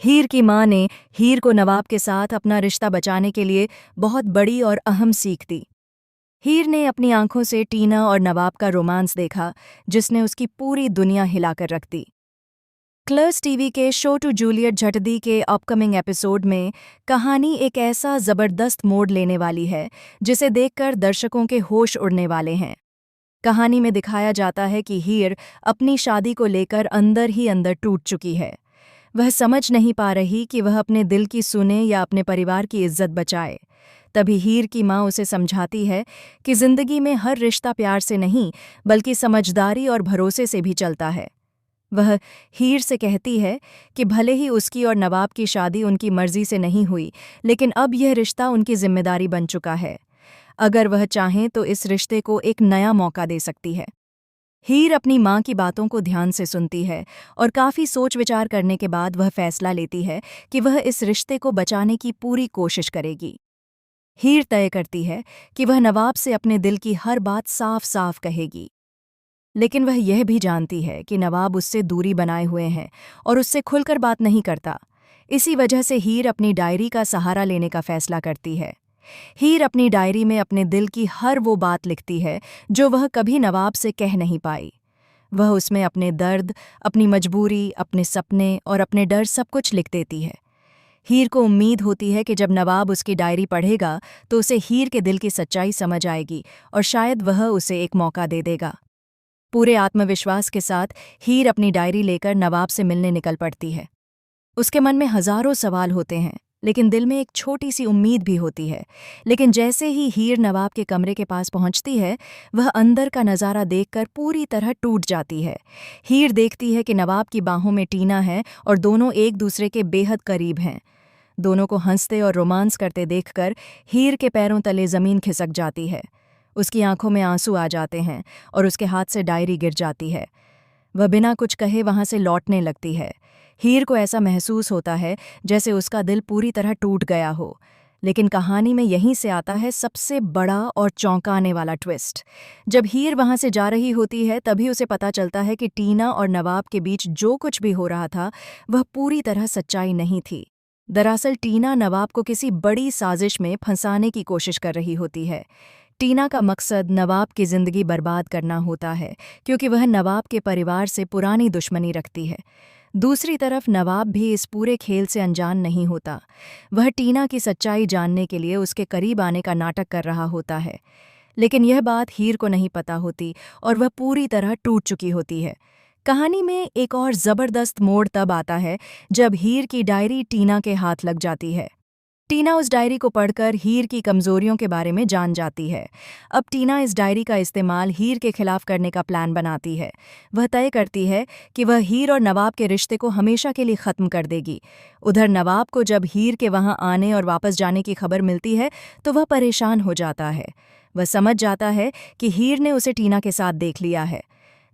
हीर की माँ ने हीर को नवाब के साथ अपना रिश्ता बचाने के लिए बहुत बड़ी और अहम सीख दी। हीर ने अपनी आंखों से टीना और नवाब का रोमांस देखा, जिसने उसकी पूरी दुनिया हिलाकर रख दी। क्लर्स टीवी के शो टू जूलियट झटदी के अपकमिंग एपिसोड में कहानी एक ऐसा जबरदस्त मोड़ लेने वाली है जिसे देखकर दर्शकों के होश उड़ने वाले हैं। कहानी में दिखाया जाता है कि हीर अपनी शादी को लेकर अंदर ही अंदर टूट चुकी है। वह समझ नहीं पा रही कि वह अपने दिल की सुने या अपने परिवार की इज्जत बचाए। तभी हीर की माँ उसे समझाती है कि जिंदगी में हर रिश्ता प्यार से नहीं बल्कि समझदारी और भरोसे से भी चलता है। वह हीर से कहती है कि भले ही उसकी और नवाब की शादी उनकी मर्जी से नहीं हुई, लेकिन अब यह रिश्ता उनकी जिम्मेदारी बन चुका है। अगर वह चाहें तो इस रिश्ते को एक नया मौका दे सकती है। हीर अपनी माँ की बातों को ध्यान से सुनती है और काफ़ी सोच विचार करने के बाद वह फैसला लेती है कि वह इस रिश्ते को बचाने की पूरी कोशिश करेगी। हीर तय करती है कि वह नवाब से अपने दिल की हर बात साफ साफ कहेगी, लेकिन वह यह भी जानती है कि नवाब उससे दूरी बनाए हुए हैं और उससे खुलकर बात नहीं करता। इसी वजह से हीर अपनी डायरी का सहारा लेने का फैसला करती है। हीर अपनी डायरी में अपने दिल की हर वो बात लिखती है जो वह कभी नवाब से कह नहीं पाई। वह उसमें अपने दर्द, अपनी मजबूरी, अपने सपने और अपने डर सब कुछ लिख देती है। हीर को उम्मीद होती है कि जब नवाब उसकी डायरी पढ़ेगा तो उसे हीर के दिल की सच्चाई समझ आएगी और शायद वह उसे एक मौका दे देगा। पूरे आत्मविश्वास के साथ हीर अपनी डायरी लेकर नवाब से मिलने निकल पड़ती है। उसके मन में हजारों सवाल होते हैं, लेकिन दिल में एक छोटी सी उम्मीद भी होती है। लेकिन जैसे ही हीर नवाब के कमरे के पास पहुंचती है, वह अंदर का नज़ारा देखकर पूरी तरह टूट जाती है। हीर देखती है कि नवाब की बाहों में टीना है और दोनों एक दूसरे के बेहद करीब हैं। दोनों को हंसते और रोमांस करते देखकर हीर के पैरों तले ज़मीन खिसक जाती है। उसकी आंखों में आंसू आ जाते हैं और उसके हाथ से डायरी गिर जाती है। वह बिना कुछ कहे वहां से लौटने लगती है। हीर को ऐसा महसूस होता है जैसे उसका दिल पूरी तरह टूट गया हो। लेकिन कहानी में यहीं से आता है सबसे बड़ा और चौंकाने वाला ट्विस्ट। जब हीर वहां से जा रही होती है तभी उसे पता चलता है कि टीना और नवाब के बीच जो कुछ भी हो रहा था वह पूरी तरह सच्चाई नहीं थी। दरअसल टीना नवाब को किसी बड़ी साजिश में फंसाने की कोशिश कर रही होती है। टीना का मकसद नवाब की जिंदगी बर्बाद करना होता है, क्योंकि वह नवाब के परिवार से पुरानी दुश्मनी रखती है। दूसरी तरफ नवाब भी इस पूरे खेल से अनजान नहीं होता। वह टीना की सच्चाई जानने के लिए उसके करीब आने का नाटक कर रहा होता है, लेकिन यह बात हीर को नहीं पता होती और वह पूरी तरह टूट चुकी होती है। कहानी में एक और जबरदस्त मोड़ तब आता है जब हीर की डायरी टीना के हाथ लग जाती है। टीना उस डायरी को पढ़कर हीर की कमजोरियों के बारे में जान जाती है। अब टीना इस डायरी का इस्तेमाल हीर के खिलाफ करने का प्लान बनाती है। वह तय करती है कि वह हीर और नवाब के रिश्ते को हमेशा के लिए ख़त्म कर देगी। उधर नवाब को जब हीर के वहां आने और वापस जाने की खबर मिलती है तो वह परेशान हो जाता है। वह समझ जाता है कि हीर ने उसे टीना के साथ देख लिया है।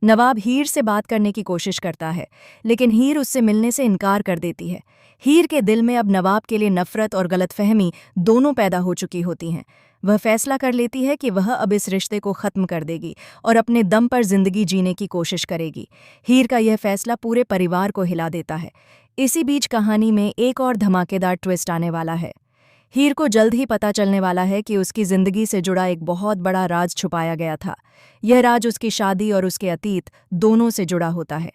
नवाब हीर से बात करने की कोशिश करता है, लेकिन हीर उससे मिलने से इनकार कर देती है। हीर के दिल में अब नवाब के लिए नफरत और गलतफहमी दोनों पैदा हो चुकी होती हैं। वह फैसला कर लेती है कि वह अब इस रिश्ते को ख़त्म कर देगी और अपने दम पर जिंदगी जीने की कोशिश करेगी। हीर का यह फैसला पूरे परिवार को हिला देता है। इसी बीच कहानी में एक और धमाकेदार ट्विस्ट आने वाला है। हीर को जल्द ही पता चलने वाला है कि उसकी जिंदगी से जुड़ा एक बहुत बड़ा राज छुपाया गया था। यह राज उसकी शादी और उसके अतीत दोनों से जुड़ा होता है।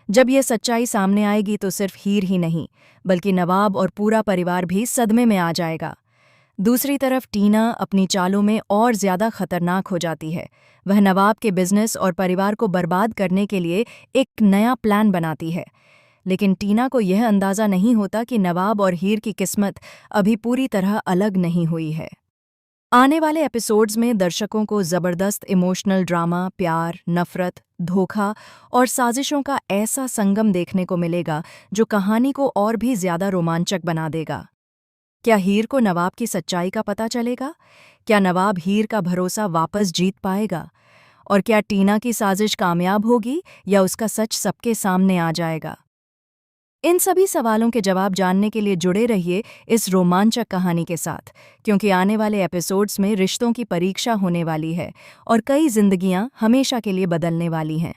जब यह सच्चाई सामने आएगी तो सिर्फ हीर ही नहीं बल्कि नवाब और पूरा परिवार भी सदमे में आ जाएगा। दूसरी तरफ टीना अपनी चालों में और ज्यादा खतरनाक हो जाती है। वह नवाब के बिजनेस और परिवार को बर्बाद करने के लिए एक नया प्लान बनाती है। लेकिन टीना को यह अंदाज़ा नहीं होता कि नवाब और हीर की किस्मत अभी पूरी तरह अलग नहीं हुई है। आने वाले एपिसोड्स में दर्शकों को ज़बरदस्त इमोशनल ड्रामा, प्यार, नफ़रत, धोखा और साजिशों का ऐसा संगम देखने को मिलेगा जो कहानी को और भी ज़्यादा रोमांचक बना देगा। क्या हीर को नवाब की सच्चाई का पता चलेगा? क्या नवाब हीर का भरोसा वापस जीत पाएगा? और क्या टीना की साजिश कामयाब होगी या उसका सच सबके सामने आ जाएगा? इन सभी सवालों के जवाब जानने के लिए जुड़े रहिए इस रोमांचक कहानी के साथ, क्योंकि आने वाले एपिसोड्स में रिश्तों की परीक्षा होने वाली है और कई जिंदगियां हमेशा के लिए बदलने वाली हैं।